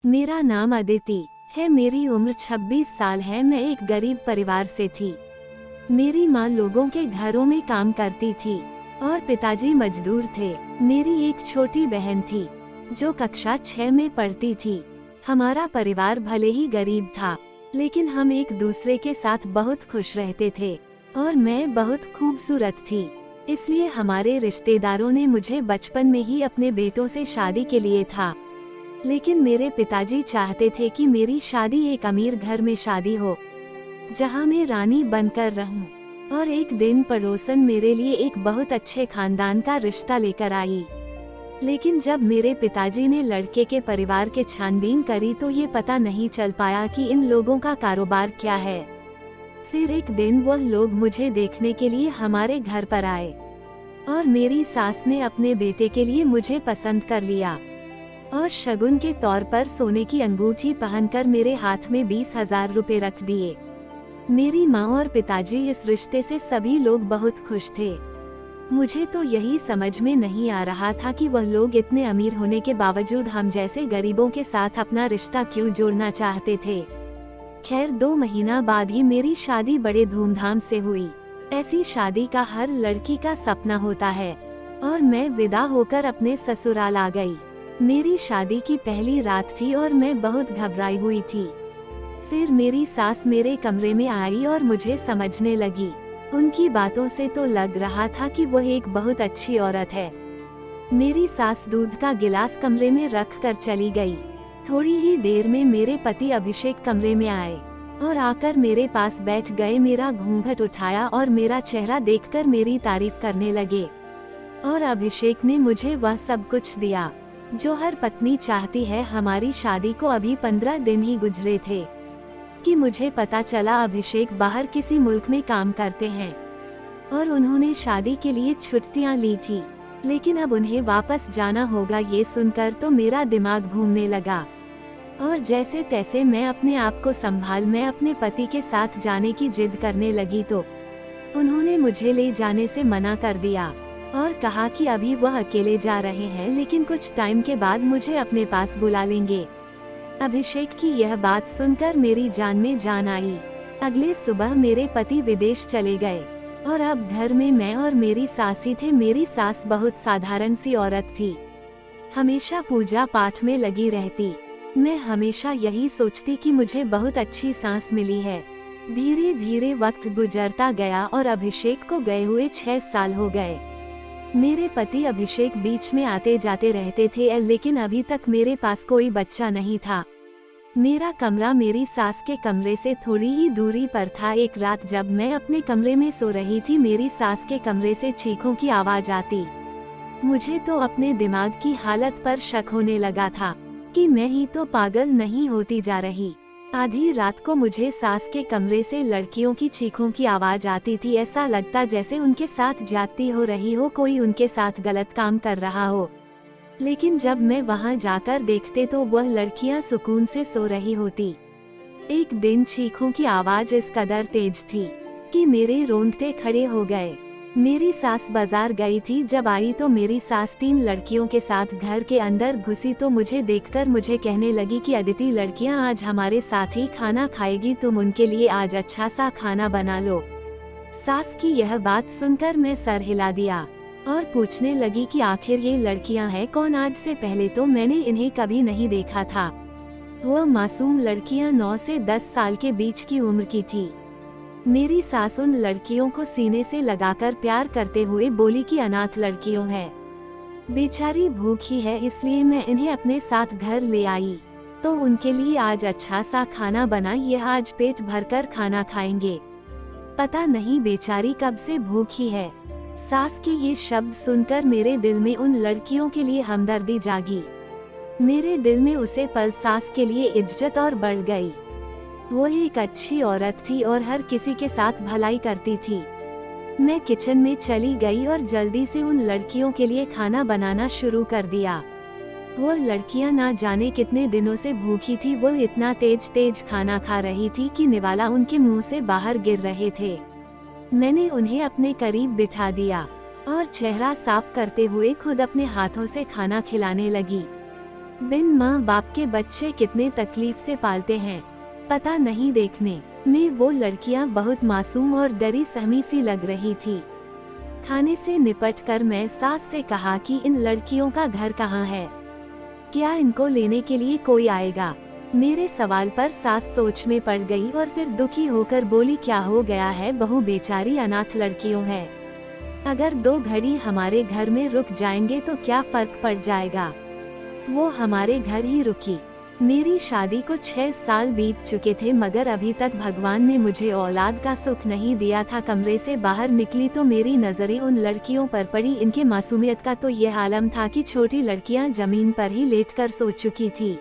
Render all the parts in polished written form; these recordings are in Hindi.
मेरा नाम अदिति है। मेरी उम्र 26 साल है। मैं एक गरीब परिवार से थी। मेरी माँ लोगों के घरों में काम करती थी और पिताजी मजदूर थे। मेरी एक छोटी बहन थी जो कक्षा 6 में पढ़ती थी। हमारा परिवार भले ही गरीब था, लेकिन हम एक दूसरे के साथ बहुत खुश रहते थे और मैं बहुत खूबसूरत थी। इसलिए हमारे रिश्तेदारों ने मुझे बचपन में ही अपने बेटों से शादी के लिए था। लेकिन मेरे पिताजी चाहते थे कि मेरी शादी एक अमीर घर में शादी हो, जहां मैं रानी बनकर रहूं। और एक दिन पड़ोसन मेरे लिए एक बहुत अच्छे खानदान का रिश्ता लेकर आई। लेकिन जब मेरे पिताजी ने लड़के के परिवार के छानबीन करी तो ये पता नहीं चल पाया कि इन लोगों का कारोबार क्या है। फिर एक दिन वह लोग मुझे देखने के लिए हमारे घर पर आए और मेरी सास ने अपने बेटे के लिए मुझे पसंद कर लिया और शगुन के तौर पर सोने की अंगूठी पहनकर मेरे हाथ में 20,000 रुपए रख दिए। मेरी माँ और पिताजी इस रिश्ते से सभी लोग बहुत खुश थे। मुझे तो यही समझ में नहीं आ रहा था कि वह लोग इतने अमीर होने के बावजूद हम जैसे गरीबों के साथ अपना रिश्ता क्यों जोड़ना चाहते थे। खैर 2 महीना बाद ही मेरी शादी बड़े धूमधाम से हुई। ऐसी शादी का हर लड़की का सपना होता है और मैं विदा होकर अपने ससुराल आ गई। मेरी शादी की पहली रात थी और मैं बहुत घबराई हुई थी। फिर मेरी सास मेरे कमरे में आई और मुझे समझने लगी। उनकी बातों से तो लग रहा था कि वह एक बहुत अच्छी औरत है। मेरी सास दूध का गिलास कमरे में रख कर चली गई। थोड़ी ही देर में मेरे पति अभिषेक कमरे में आए और आकर मेरे पास बैठ गए। मेरा घूंघट उठाया और मेरा चेहरा देखकर मेरी तारीफ करने लगे। और अभिषेक ने मुझे वह सब कुछ दिया जो हर पत्नी चाहती है। हमारी शादी को अभी 15 दिन ही गुजरे थे कि मुझे पता चला अभिषेक बाहर किसी मुल्क में काम करते हैं और उन्होंने शादी के लिए छुट्टियां ली थी, लेकिन अब उन्हें वापस जाना होगा। ये सुनकर तो मेरा दिमाग घूमने लगा और जैसे तैसे मैं अपने आप को संभाल मैं अपने पति के साथ जाने की जिद करने लगी तो उन्होंने मुझे ले जाने से मना कर दिया और कहा कि अभी वह अकेले जा रहे हैं, लेकिन कुछ टाइम के बाद मुझे अपने पास बुला लेंगे। अभिषेक की यह बात सुनकर मेरी जान में जान आई। अगले सुबह मेरे पति विदेश चले गए और अब घर में मैं और मेरी सास ही थे। मेरी सास बहुत साधारण सी औरत थी, हमेशा पूजा पाठ में लगी रहती। मैं हमेशा यही सोचती कि मुझे बहुत अच्छी सास मिली है। धीरे धीरे वक्त गुजरता गया और अभिषेक को गए हुए 6 साल हो गए। मेरे पति अभिषेक बीच में आते जाते रहते थे, लेकिन अभी तक मेरे पास कोई बच्चा नहीं था। मेरा कमरा मेरी सास के कमरे से थोड़ी ही दूरी पर था। एक रात जब मैं अपने कमरे में सो रही थी, मेरी सास के कमरे से चीखों की आवाज आती। मुझे तो अपने दिमाग की हालत पर शक होने लगा था कि मैं ही तो पागल नहीं होती जा रही। आधी रात को मुझे सास के कमरे से लड़कियों की चीखों की आवाज आती थी। ऐसा लगता जैसे उनके साथ ज्यादती हो रही हो, कोई उनके साथ गलत काम कर रहा हो। लेकिन जब मैं वहां जाकर देखते तो वह लड़कियां सुकून से सो रही होती। एक दिन चीखों की आवाज इस कदर तेज थी कि मेरे रोंगटे खड़े हो गए। मेरी सास बाजार गई थी। जब आई तो मेरी सास 3 लड़कियों के साथ घर के अंदर घुसी तो मुझे देखकर मुझे कहने लगी कि अदिति, लड़कियां आज हमारे साथ ही खाना खाएगी, तुम उनके लिए आज अच्छा सा खाना बना लो। सास की यह बात सुनकर मैं सर हिला दिया और पूछने लगी कि आखिर ये लड़कियां हैं कौन। आज से पहले तो मैंने इन्हें कभी नहीं देखा था। वह मासूम लड़कियां 9 से 10 साल के बीच की उम्र की थी। मेरी सास उन लड़कियों को सीने से लगाकर प्यार करते हुए बोली कि अनाथ लड़कियों हैं, बेचारी भूखी है, इसलिए मैं इन्हें अपने साथ घर ले आई तो उनके लिए आज अच्छा सा खाना बना, यह आज पेट भरकर खाना खाएंगे। पता नहीं बेचारी कब से भूखी है। सास के ये शब्द सुनकर मेरे दिल में उन लड़कियों के लिए हमदर्दी जागी। मेरे दिल में उसे पल सास के लिए इज्जत और बढ़ गई। वो एक अच्छी औरत थी और हर किसी के साथ भलाई करती थी। मैं किचन में चली गई और जल्दी से उन लड़कियों के लिए खाना बनाना शुरू कर दिया। वो लड़कियां ना जाने कितने दिनों से भूखी थी। वो इतना तेज तेज खाना खा रही थी कि निवाला उनके मुंह से बाहर गिर रहे थे। मैंने उन्हें अपने करीब बिठा दिया और चेहरा साफ करते हुए खुद अपने हाथों से खाना खिलाने लगी। बिन माँ बाप के बच्चे कितने तकलीफ से पालते हैं, पता नहीं। देखने में वो लड़कियां बहुत मासूम और डरी सहमी सी लग रही थी। खाने से निपटकर मैं सास से कहा कि इन लड़कियों का घर कहाँ है, क्या इनको लेने के लिए कोई आएगा। मेरे सवाल पर सास सोच में पड़ गई और फिर दुखी होकर बोली, क्या हो गया है बहू, बेचारी अनाथ लड़कियों है, अगर 2 घड़ी हमारे घर में रुक जाएंगे तो क्या फर्क पड़ जाएगा। वो हमारे घर ही रुकी। मेरी शादी को 6 साल बीत चुके थे, मगर अभी तक भगवान ने मुझे औलाद का सुख नहीं दिया था। कमरे से बाहर निकली तो मेरी नजरें उन लड़कियों पर पड़ी। इनके मासूमियत का तो यह आलम था कि छोटी लड़कियां जमीन पर ही लेटकर सो चुकी थी।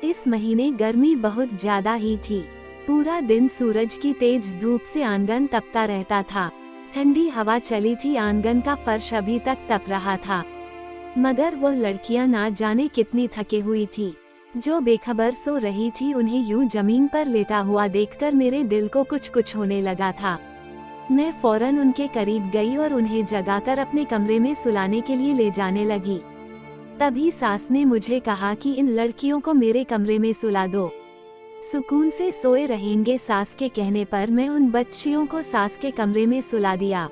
इस महीने गर्मी बहुत ज्यादा ही थी। पूरा दिन सूरज की तेज धूप से आंगन तपता रहता था। ठंडी हवा चली थी, आंगन का फर्श अभी तक तप रहा था। मगर वो लड़कियां ना जाने कितनी थकी हुई थी, जो बेखबर सो रही थी। उन्हें यूं जमीन पर लेटा हुआ देखकर मेरे दिल को कुछ कुछ होने लगा था। मैं फौरन उनके करीब गई और उन्हें जगाकर अपने कमरे में सुलाने के लिए ले जाने लगी। तभी सास ने मुझे कहा कि इन लड़कियों को मेरे कमरे में सुला दो, सुकून से सोए रहेंगे। सास के कहने पर मैं उन बच्चियों को सास के कमरे में सुला दिया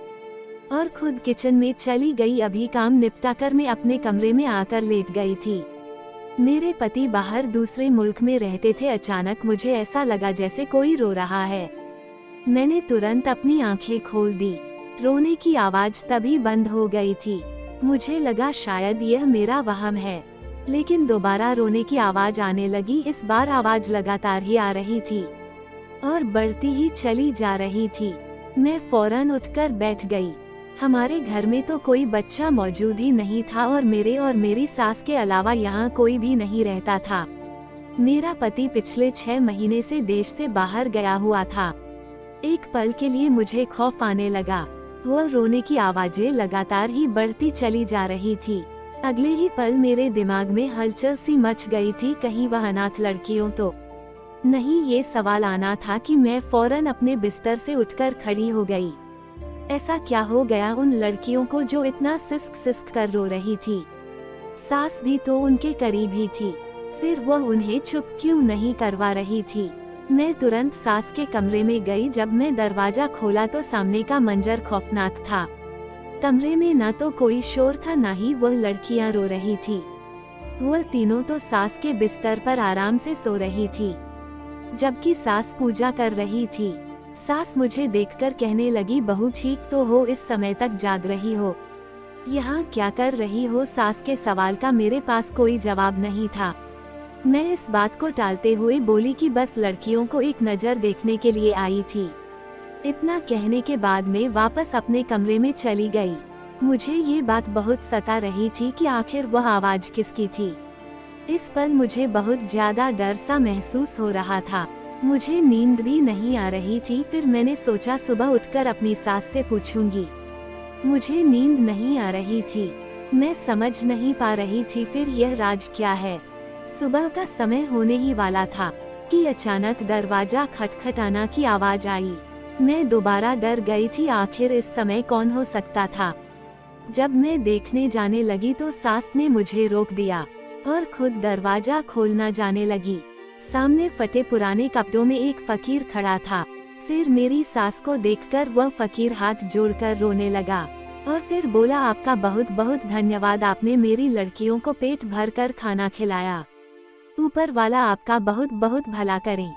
और खुद किचन में चली गई। अभी काम निपटाकर मैं अपने कमरे में आकर लेट गई थी। मेरे पति बाहर दूसरे मुल्क में रहते थे। अचानक मुझे ऐसा लगा जैसे कोई रो रहा है। मैंने तुरंत अपनी आंखें खोल दी। रोने की आवाज तभी बंद हो गई थी। मुझे लगा शायद यह मेरा वहम है, लेकिन दोबारा रोने की आवाज आने लगी। इस बार आवाज लगातार ही आ रही थी और बढ़ती ही चली जा रही थी। मैं फौरन उठकर बैठ गई। हमारे घर में तो कोई बच्चा मौजूद ही नहीं था और मेरी सास के अलावा यहाँ कोई भी नहीं रहता था। मेरा पति पिछले 6 महीने से देश से बाहर गया हुआ था। एक पल के लिए मुझे खौफ आने लगा। वो रोने की आवाजें लगातार ही बढ़ती चली जा रही थी। अगले ही पल मेरे दिमाग में हलचल सी मच गई थी, कहीं वह अनाथ लड़कियों तो नहीं। ये सवाल आना था कि मैं फौरन अपने बिस्तर से उठकर खड़ी हो गई। ऐसा क्या हो गया उन लड़कियों को जो इतना सिसक सिसक कर रो रही थी। सास भी तो उनके करीब ही थी, फिर वह उन्हें चुप क्यों नहीं करवा रही थी। मैं तुरंत सास के कमरे में गई। जब मैं दरवाजा खोला तो सामने का मंजर खौफनाक था। कमरे में न तो कोई शोर था, न ही वह लड़कियां रो रही थी। वह तीनों तो सास के बिस्तर पर आराम से सो रही थी, जबकि सास पूजा कर रही थी। सास मुझे देखकर कहने लगी, बहू ठीक तो हो, इस समय तक जाग रही हो, यहाँ क्या कर रही हो। सास के सवाल का मेरे पास कोई जवाब नहीं था। मैं इस बात को टालते हुए बोली कि बस लड़कियों को एक नज़र देखने के लिए आई थी। इतना कहने के बाद मैं वापस अपने कमरे में चली गई। मुझे ये बात बहुत सता रही थी कि आखिर वह आवाज किसकी थी। इस पल मुझे बहुत ज्यादा डर सा महसूस हो रहा था। मुझे नींद भी नहीं आ रही थी। फिर मैंने सोचा सुबह उठकर अपनी सास से पूछूंगी। मुझे नींद नहीं आ रही थी, मैं समझ नहीं पा रही थी फिर यह राज क्या है। सुबह का समय होने ही वाला था कि अचानक दरवाजा खटखटाना की आवाज आई। मैं दोबारा डर गई थी, आखिर इस समय कौन हो सकता था। जब मैं देखने जाने लगी तो सास ने मुझे रोक दिया और खुद दरवाजा खोलना जाने लगी। सामने फटे पुराने कपड़ों में एक फकीर खड़ा था। फिर मेरी सास को देखकर वह फकीर हाथ जोड़कर रोने लगा और फिर बोला, आपका बहुत बहुत धन्यवाद, आपने मेरी लड़कियों को पेट भर कर खाना खिलाया। ऊपर वाला आपका बहुत बहुत भला करे।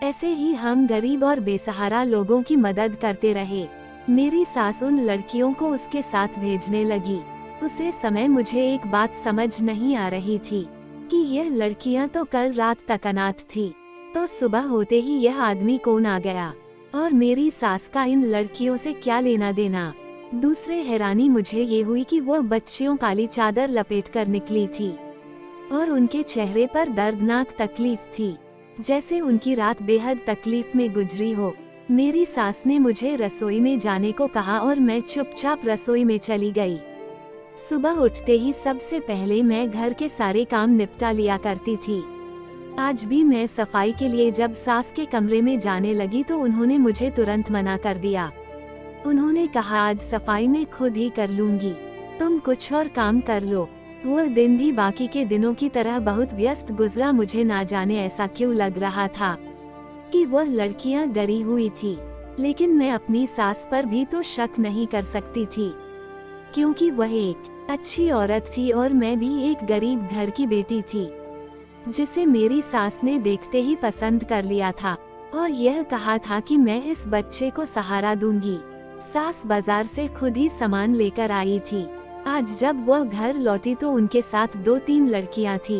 ऐसे ही हम गरीब और बेसहारा लोगों की मदद करते रहे। मेरी सास उन लड़कियों को उसके साथ भेजने लगी। उसे समय मुझे एक बात समझ नहीं आ रही थी कि यह लड़कियां तो कल रात तक अनाथ थी, तो सुबह होते ही यह आदमी कौन आ गया और मेरी सास का इन लड़कियों से क्या लेना देना। दूसरे हैरानी मुझे ये हुई कि वह बच्चियों काली चादर लपेट कर निकली थी और उनके चेहरे पर दर्दनाक तकलीफ थी, जैसे उनकी रात बेहद तकलीफ में गुजरी हो। मेरी सास ने मुझे रसोई में जाने को कहा और मैं चुपचाप रसोई में चली गई। सुबह उठते ही सबसे पहले मैं घर के सारे काम निपटा लिया करती थी। आज भी मैं सफाई के लिए जब सास के कमरे में जाने लगी तो उन्होंने मुझे तुरंत मना कर दिया। उन्होंने कहा, आज सफाई में खुद ही कर लूंगी, तुम कुछ और काम कर लो। वह दिन भी बाकी के दिनों की तरह बहुत व्यस्त गुजरा। मुझे ना जाने ऐसा क्यों लग रहा था कि वह लड़कियां डरी हुई थी, लेकिन मैं अपनी सास पर भी तो शक नहीं कर सकती थी, क्योंकि वह एक अच्छी औरत थी और मैं भी एक गरीब घर की बेटी थी, जिसे मेरी सास ने देखते ही पसंद कर लिया था और यह कहा था कि मैं इस बच्चे को सहारा दूंगी। सास बाजार से खुद ही सामान लेकर आई थी। आज जब वह घर लौटी तो उनके साथ 2-3 लड़कियां थी।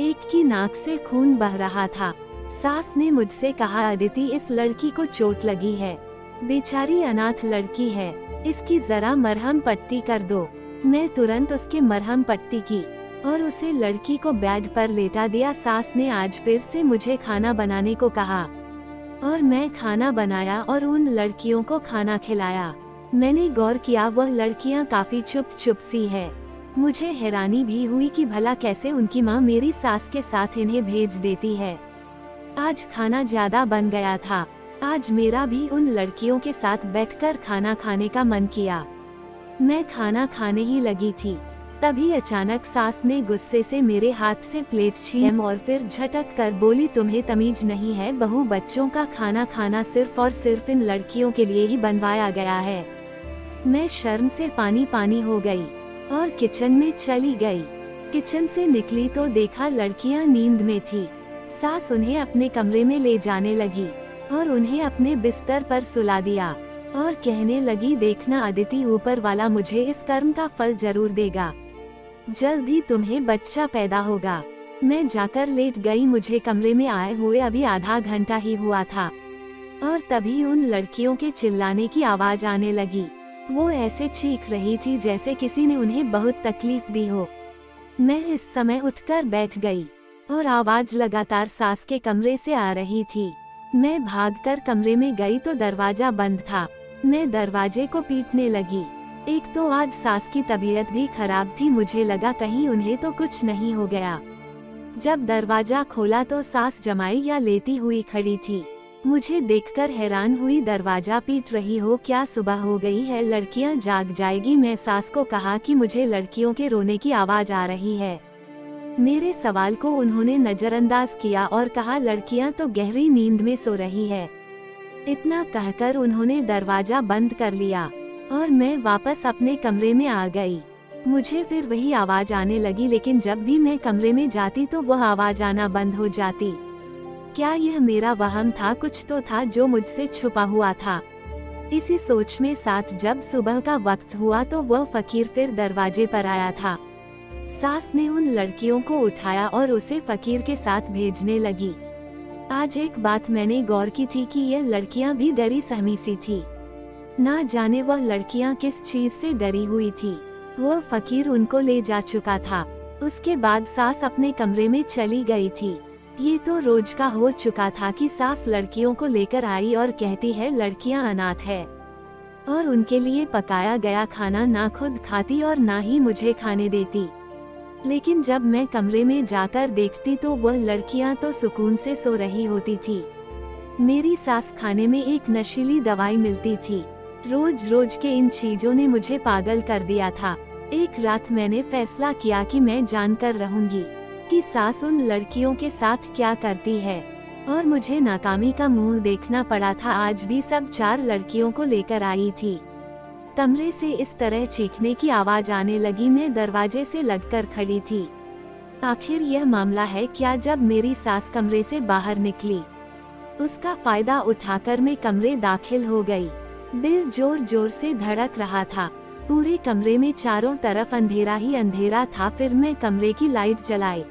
एक की नाक से खून बह रहा था। सास ने मुझसे कहा, अदिति, इस लड़की को चोट लगी है, बेचारी अनाथ लड़की है, इसकी जरा मरहम पट्टी कर दो। मैं तुरंत उसके मरहम पट्टी की और उसे लड़की को बेड पर लेटा दिया। सास ने आज फिर से मुझे खाना बनाने को कहा और मैं खाना बनाया और उन लड़कियों को खाना खिलाया। मैंने गौर किया वह लड़कियां काफी चुप सी है। मुझे हैरानी भी हुई कि भला कैसे उनकी माँ मेरी सास के साथ इन्हें भेज देती है। आज खाना ज्यादा बन गया था। आज मेरा भी उन लड़कियों के साथ बैठकर खाना खाने का मन किया। मैं खाना खाने ही लगी थी, तभी अचानक सास ने गुस्से से मेरे हाथ से प्लेट छीन और फिर झटक कर बोली, तुम्हें तमीज नहीं है बहू, बच्चों का खाना खाना सिर्फ और सिर्फ इन लड़कियों के लिए ही बनवाया गया है। मैं शर्म से पानी पानी हो गई और किचन में चली गई। किचन से निकली तो देखा लड़कियां नींद में थी। सास उन्हें अपने कमरे में ले जाने लगी और उन्हें अपने बिस्तर पर सुला दिया और कहने लगी, देखना अदिति, ऊपर वाला मुझे इस कर्म का फल जरूर देगा, जल्द ही तुम्हें बच्चा पैदा होगा। मैं जाकर लेट गई। मुझे कमरे में आए हुए अभी आधा घंटा ही हुआ था और तभी उन लड़कियों के चिल्लाने की आवाज आने लगी। वो ऐसे चीख रही थी जैसे किसी ने उन्हें बहुत तकलीफ दी हो। मैं इस समय उठकर बैठ गई और आवाज लगातार सास के कमरे से आ रही थी। मैं भागकर कमरे में गई तो दरवाजा बंद था। मैं दरवाजे को पीटने लगी। एक तो आज सास की तबीयत भी खराब थी, मुझे लगा कहीं उन्हें तो कुछ नहीं हो गया। जब दरवाजा खोला तो सास जमाई या लेती हुई खड़ी थी। मुझे देखकर हैरान हुई, दरवाजा पीट रही हो क्या, सुबह हो गई है, लड़कियां जाग जाएगी। मैं सास को कहा कि मुझे लड़कियों के रोने की आवाज आ रही है। मेरे सवाल को उन्होंने नजरअंदाज किया और कहा, लड़कियां तो गहरी नींद में सो रही है। इतना कहकर उन्होंने दरवाजा बंद कर लिया और मैं वापस अपने कमरे में आ गई। मुझे फिर वही आवाज आने लगी, लेकिन जब भी मैं कमरे में जाती तो वह आवाज आना बंद हो जाती। क्या यह मेरा वहम था? कुछ तो था जो मुझसे छुपा हुआ था। इसी सोच में साथ जब सुबह का वक्त हुआ तो वह फकीर फिर दरवाजे पर आया था। सास ने उन लड़कियों को उठाया और उसे फकीर के साथ भेजने लगी। आज एक बात मैंने गौर की थी कि यह लड़कियां भी डरी सहमी सी थी। ना जाने वह लड़कियां किस चीज से डरी हुई थी। वह फकीर उनको ले जा चुका था। उसके बाद सास अपने कमरे में चली गई थी। ये तो रोज का हो चुका था कि सास लड़कियों को लेकर आई और कहती है लड़कियां अनाथ है, और उनके लिए पकाया गया खाना ना खुद खाती और ना ही मुझे खाने देती। लेकिन जब मैं कमरे में जाकर देखती तो वह लड़कियां तो सुकून से सो रही होती थी। मेरी सास खाने में एक नशीली दवाई मिलती थी। रोज रोज के इन चीजों ने मुझे पागल कर दिया था। एक रात मैंने फैसला किया कि मैं जानकर रहूंगी कि सास उन लड़कियों के साथ क्या करती है, और मुझे नाकामी का मुंह देखना पड़ा था। आज भी सब 4 लड़कियों को लेकर आई थी। कमरे से इस तरह चीखने की आवाज आने लगी। मैं दरवाजे से लगकर खड़ी थी। आखिर यह मामला है क्या? जब मेरी सास कमरे से बाहर निकली, उसका फायदा उठाकर मैं कमरे दाखिल हो गई। दिल जोर जोर से धड़क रहा था। पूरे कमरे में चारों तरफ अंधेरा ही अंधेरा था। फिर मैं कमरे की लाइट जलाई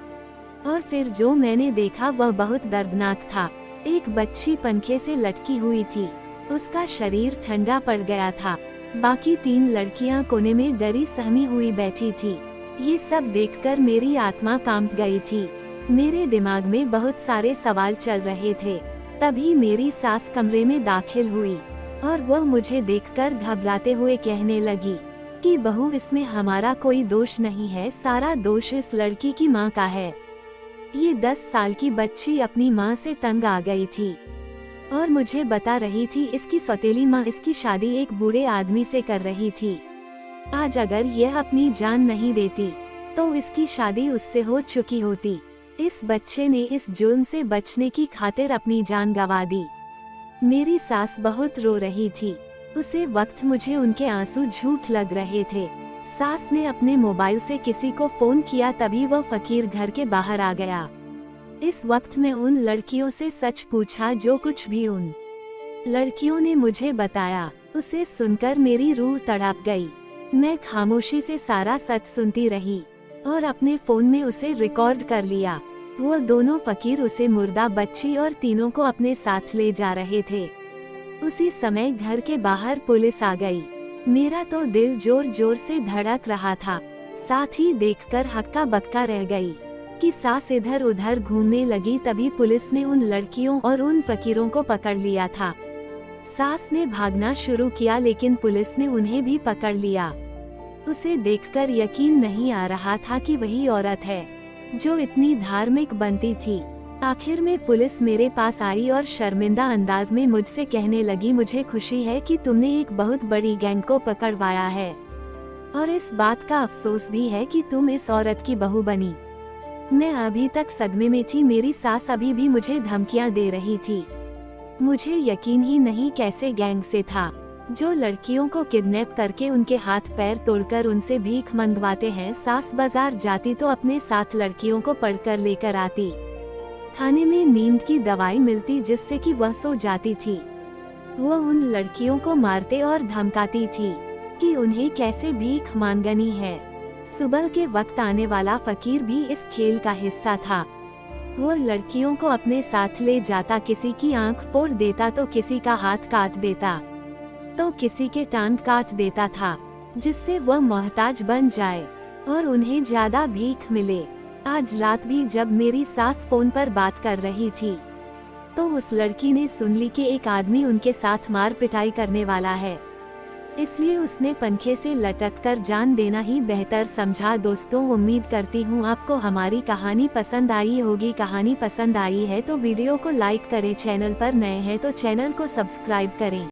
और फिर जो मैंने देखा वह बहुत दर्दनाक था। एक बच्ची पंखे से लटकी हुई थी। उसका शरीर ठंडा पड़ गया था। बाकी 3 लड़कियां कोने में डरी सहमी हुई बैठी थी। ये सब देखकर मेरी आत्मा कांप गई थी। मेरे दिमाग में बहुत सारे सवाल चल रहे थे। तभी मेरी सास कमरे में दाखिल हुई और वह मुझे देखकर घबराते हुए कहने लगी कि बहू, इसमें हमारा कोई दोष नहीं है, सारा दोष इस लड़की की माँ का है। ये 10 साल की बच्ची अपनी माँ से तंग आ गई थी और मुझे बता रही थी इसकी सौतेली माँ इसकी शादी एक बूढ़े आदमी से कर रही थी। आज अगर यह अपनी जान नहीं देती तो इसकी शादी उससे हो चुकी होती। इस बच्चे ने इस जुर्म से बचने की खातिर अपनी जान गंवा दी। मेरी सास बहुत रो रही थी। उसे वक्त मुझे उनके आंसू झूठ लग रहे थे। सास ने अपने मोबाइल से किसी को फोन किया, तभी वह फकीर घर के बाहर आ गया। इस वक्त मैं उन लड़कियों से सच पूछा जो कुछ भी उन लड़कियों ने मुझे बताया। उसे सुनकर मेरी रूह तड़प गई। मैं खामोशी से सारा सच सुनती रही और अपने फोन में उसे रिकॉर्ड कर लिया। वो दोनों फकीर उसे मुर्दा बच्ची और तीनों को अपने साथ ले जा रहे थे। उसी समय घर के बाहर पुलिस आ गई। मेरा तो दिल जोर जोर से धड़क रहा था। साथ ही देखकर हक्का बक्का रह गई कि सास इधर उधर घूमने लगी। तभी पुलिस ने उन लड़कियों और उन फकीरों को पकड़ लिया था। सास ने भागना शुरू किया, लेकिन पुलिस ने उन्हें भी पकड़ लिया। उसे देखकर यकीन नहीं आ रहा था कि वही औरत है जो इतनी धार्मिक बनती थी। आखिर में पुलिस मेरे पास आई और शर्मिंदा अंदाज में मुझसे कहने लगी, मुझे खुशी है कि तुमने एक बहुत बड़ी गैंग को पकड़वाया है और इस बात का अफसोस भी है कि तुम इस औरत की बहू बनी। मैं अभी तक सदमे में थी। मेरी सास अभी भी मुझे धमकियां दे रही थी। मुझे यकीन ही नहीं कैसे गैंग से था जो लड़कियों को किडनैप करके उनके हाथ पैर तोड़कर उनसे भीख मंगवाते हैं। सास बाजार जाती तो अपने साथ लड़कियों को पढ़कर लेकर आती। खाने में नींद की दवाई मिलती जिससे कि वह सो जाती थी। वो उन लड़कियों को मारते और धमकाती थी कि उन्हें कैसे भीख मांगनी है। सुबह के वक्त आने वाला फकीर भी इस खेल का हिस्सा था। वो लड़कियों को अपने साथ ले जाता, किसी की आंख फोड़ देता तो किसी का हाथ काट देता तो किसी के टांग काट देता था, जिससे वह मोहताज बन जाए और उन्हें ज्यादा भीख मिले। आज रात भी जब मेरी सास फोन पर बात कर रही थी तो उस लड़की ने सुन ली कि एक आदमी उनके साथ मार पिटाई करने वाला है, इसलिए उसने पंखे से लटक कर जान देना ही बेहतर समझा। दोस्तों, उम्मीद करती हूँ आपको हमारी कहानी पसंद आई होगी। कहानी पसंद आई है तो वीडियो को लाइक करें, चैनल पर नए हैं तो चैनल को सब्सक्राइब करें।